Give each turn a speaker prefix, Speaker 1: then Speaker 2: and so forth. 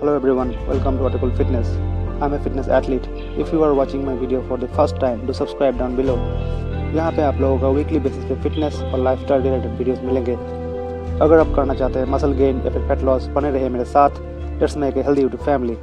Speaker 1: Hello everyone, welcome to Atikul Fitness. I'm a fitness athlete. If you are watching my video for the first time, do subscribe down below. यहाँ पे आप लोगों का weekly basis पे fitness और lifestyle related videos मिलेंगे। अगर आप करना चाहते हैं मसल गेन या फिर फैट लॉस, बने रहे मेरे साथ। Let's make a healthy YouTube family.